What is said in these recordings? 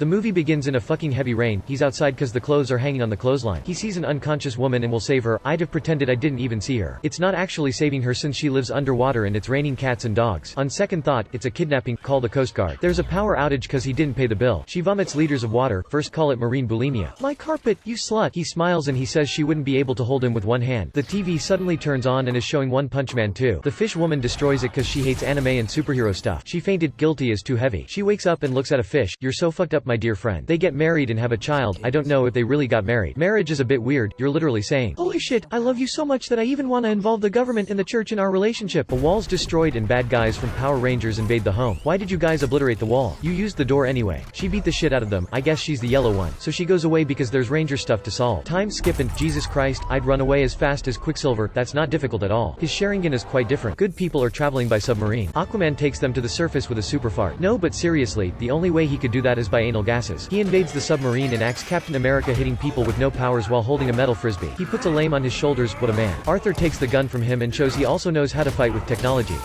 The movie begins in a fucking heavy rain. He's outside cause the clothes are hanging on the clothesline. He sees an unconscious woman and will save her. I'd have pretended I didn't even see her. It's not actually saving her since she lives underwater and it's raining cats and dogs. On second thought, it's a kidnapping. Call the Coast Guard. There's a power outage cause he didn't pay the bill. She vomits liters of water. First call it marine bulimia. My carpet, you slut. He smiles and he says she wouldn't be able to hold him with one hand. The TV suddenly turns on and is showing One Punch Man 2. The fish woman destroys it cause she hates anime and superhero stuff. She fainted. Guilty is too heavy. She wakes up and looks at a fish. You're so fucked up, my dear friend. They get married and have a child. I don't know if they really got married. Marriage is a bit weird. You're literally saying, holy shit, I love you so much that I even want to involve the government and the church in our relationship. The wall's destroyed and bad guys from Power Rangers invade the home. Why did you guys obliterate the wall? You used the door anyway. She beat the shit out of them. I guess she's the yellow one. So she goes away because there's ranger stuff to solve. Time skip and Jesus Christ, I'd run away as fast as Quicksilver. That's not difficult at all. His Sharingan is quite different. Good people are traveling by submarine. Aquaman takes them to the surface with a super fart. No, but seriously, the only way he could do that is by anal gases. He invades the submarine and acts Captain America, hitting people with no powers while holding a metal frisbee. He puts a lame on his shoulders. What a man. Arthur takes the gun from him and shows he also knows how to fight with technology.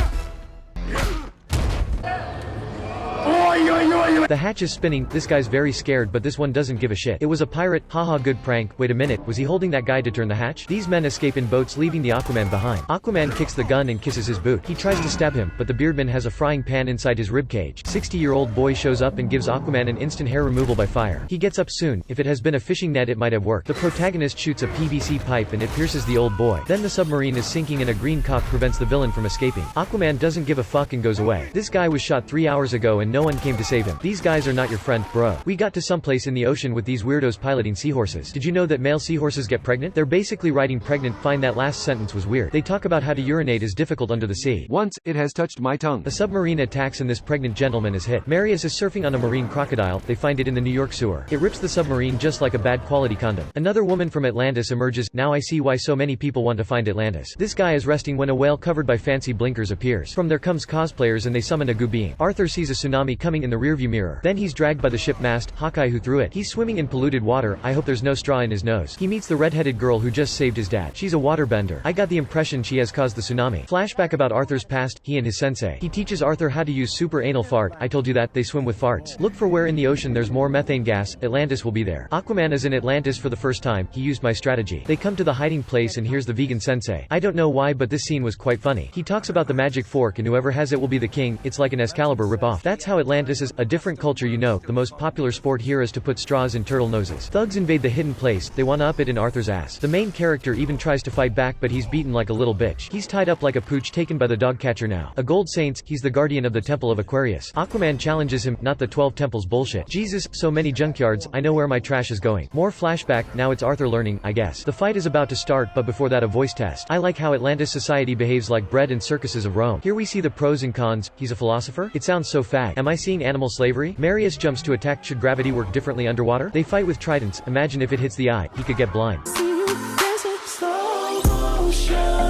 The hatch is spinning. This guy's very scared, but this one doesn't give a shit. It was a pirate. Haha, good prank. Wait a minute, was he holding that guy to turn the hatch? These men escape in boats, leaving the Aquaman behind. Aquaman kicks the gun and kisses his boot. He tries to stab him, but the beardman has a frying pan inside his ribcage. 60-year-old boy shows up and gives Aquaman an instant hair removal by fire. He gets up soon. If it has been a fishing net, it might have worked. The protagonist shoots a PVC pipe and it pierces the old boy. Then the submarine is sinking and a green cock prevents the villain from escaping. Aquaman doesn't give a fuck and goes away. This guy was shot 3 hours ago and no one came to save him. These guys are not your friend, bro. We got to someplace in the ocean with these weirdos piloting seahorses. Did you know that male seahorses get pregnant? They're basically riding pregnant. Find that last sentence was weird. They talk about how to urinate is difficult under the sea. Once, it has touched my tongue. A submarine attacks and this pregnant gentleman is hit. Marius is surfing on a marine crocodile. They find it in the New York sewer. It rips the submarine just like a bad quality condom. Another woman from Atlantis emerges. Now I see why so many people want to find Atlantis. This guy is resting when a whale covered by fancy blinkers appears. From there comes cosplayers and they summon a goo being. Arthur sees a tsunami coming in the rearview mirror. Then he's dragged by the ship mast. Hawkeye who threw it. He's swimming in polluted water. I hope there's no straw in his nose. He meets the red-headed girl who just saved his dad. She's a waterbender. I got the impression she has caused the tsunami. Flashback about Arthur's past, he and his sensei. He teaches Arthur how to use super anal fart. I told you that, they swim with farts. Look for where in the ocean there's more methane gas. Atlantis will be there. Aquaman is in Atlantis for the first time. He used my strategy. They come to the hiding place and here's the vegan sensei. I don't know why, but this scene was quite funny. He talks about the magic fork and whoever has it will be the king. It's like an Excalibur ripoff. That's how Atlantis is. A different culture, you know. The most popular sport here is to put straws in turtle noses. Thugs invade the hidden place. They wanna up it in Arthur's ass. The main character even tries to fight back, but he's beaten like a little bitch. He's tied up like a pooch taken by the dog catcher now. A gold saint, he's the guardian of the temple of Aquarius. Aquaman challenges him, not the 12 temples bullshit. Jesus, so many junkyards, I know where my trash is going. More flashback, now it's Arthur learning, I guess. The fight is about to start, but before that a voice test. I like how Atlantis society behaves like bread and circuses of Rome. Here we see the pros and cons. He's a philosopher? It sounds so fag. Am I seeing animal slavery? Marius jumps to attack. Should gravity work differently underwater? They fight with tridents. Imagine if it hits the eye, he could get blind.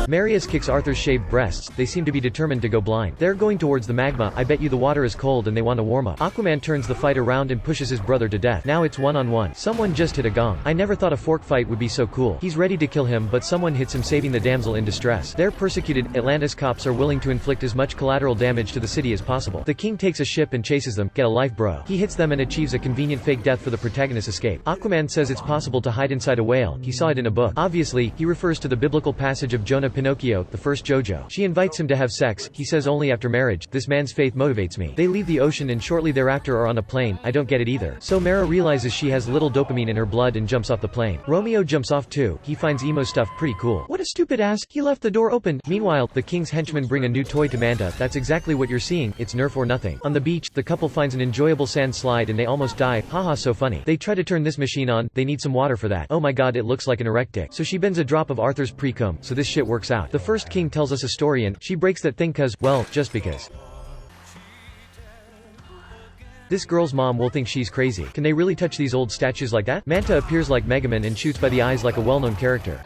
Marius kicks Arthur's shaved breasts. They seem to be determined to go blind. They're going towards the magma. I bet you the water is cold and they want to warm up. Aquaman turns the fight around and pushes his brother to death. Now it's one-on-one. Someone just hit a gong. I never thought a fork fight would be so cool. He's ready to kill him, but someone hits him, saving the damsel in distress. They're persecuted. Atlantis cops are willing to inflict as much collateral damage to the city as possible. The king takes a ship and chases them. Get a life, bro. He hits them and achieves a convenient fake death for the protagonist's escape. Aquaman says it's possible to hide inside a whale. He saw it in a book. Obviously, he refers to the biblical passage of Jonah Pinocchio, the first JoJo. She invites him to have sex. He says only after marriage. This man's faith motivates me. They leave the ocean and shortly thereafter are on a plane. I don't get it either. So Mara realizes she has little dopamine in her blood and jumps off the plane. Romeo jumps off too. He finds emo stuff pretty cool. What a stupid ass. He left the door open. Meanwhile, the king's henchmen bring a new toy to Manta. That's exactly what you're seeing. It's Nerf or nothing. On the beach, the couple finds an enjoyable sand slide and they almost die. Haha, so funny. They try to turn this machine on. They need some water for that. Oh my god, it looks like an erect dick. So she bends a drop of Arthur's pre-cum. So this shit works out. The first king tells us a story and she breaks that thing cause, well, just because. This girl's mom will think she's crazy. Can they really touch these old statues like that? Manta appears like Megaman and shoots by the eyes like a well-known character.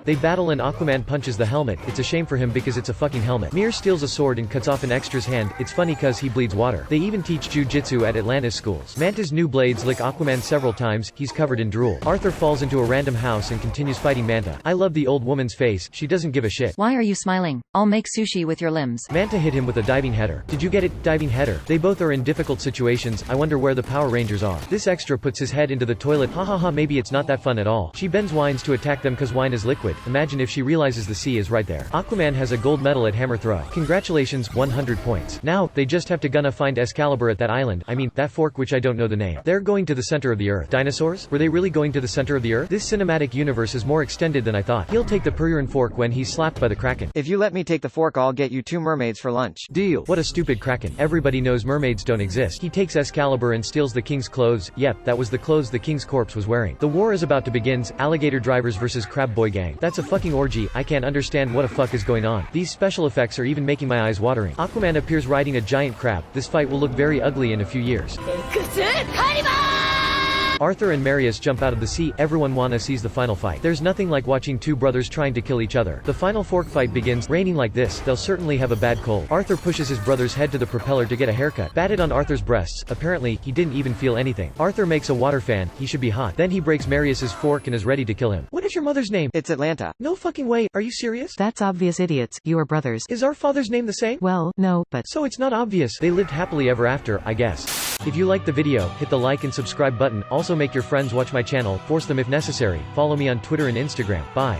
They battle and Aquaman punches the helmet. It's a shame for him because it's a fucking helmet. Mir steals a sword and cuts off an extra's hand. It's funny cause he bleeds water. They even teach jujitsu at Atlantis schools. Manta's new blades lick Aquaman several times. He's covered in drool. Arthur falls into a random house and continues fighting Manta. I love the old woman's face. She doesn't give a shit. Why are you smiling? I'll make sushi with your limbs. Manta hit him with a diving header. Did you get it? Diving header. They both are in difficult situations. I wonder where the Power Rangers are. This extra puts his head into the toilet. Hahaha, maybe it's not that fun at all. She bends wines to attack them cause wine is liquid. Imagine if she realizes the sea is right there. Aquaman has a gold medal at hammer throw. Congratulations, 100 points. Now, they just have to gonna find Excalibur at that island. I mean, that fork which I don't know the name. They're going to the center of the earth. Dinosaurs? Were they really going to the center of the earth? This cinematic universe is more extended than I thought. He'll take the Pururan fork when he's slapped by the Kraken. If you let me take the fork, I'll get you 2 mermaids for lunch. Deal. What a stupid Kraken. Everybody knows mermaids don't exist. He takes Excalibur and steals the king's clothes. Yep, that was the clothes the king's corpse was wearing. The war is about to begin. Alligator drivers versus crab boy gang. That's a fucking orgy. I can't understand what a fuck is going on. These special effects are even making my eyes watering. Aquaman appears riding a giant crab. This fight will look very ugly in a few years. Arthur and Marius jump out of the sea. Everyone wanna sees the final fight. There's nothing like watching two brothers trying to kill each other. The final fork fight begins. Raining like this, they'll certainly have a bad cold. Arthur pushes his brother's head to the propeller to get a haircut. Batted on Arthur's breasts. Apparently, he didn't even feel anything. Arthur makes a water fan. He should be hot. Then he breaks Marius's fork and is ready to kill him. What is your mother's name? It's Atlanta. No fucking way. Are you serious? That's obvious, idiots. You are brothers. Is our father's name the same? Well, no, but... So it's not obvious. They lived happily ever after, I guess. If you liked the video, hit the like and subscribe button. Also make your friends watch my channel, force them if necessary. Follow me on Twitter and Instagram. Bye.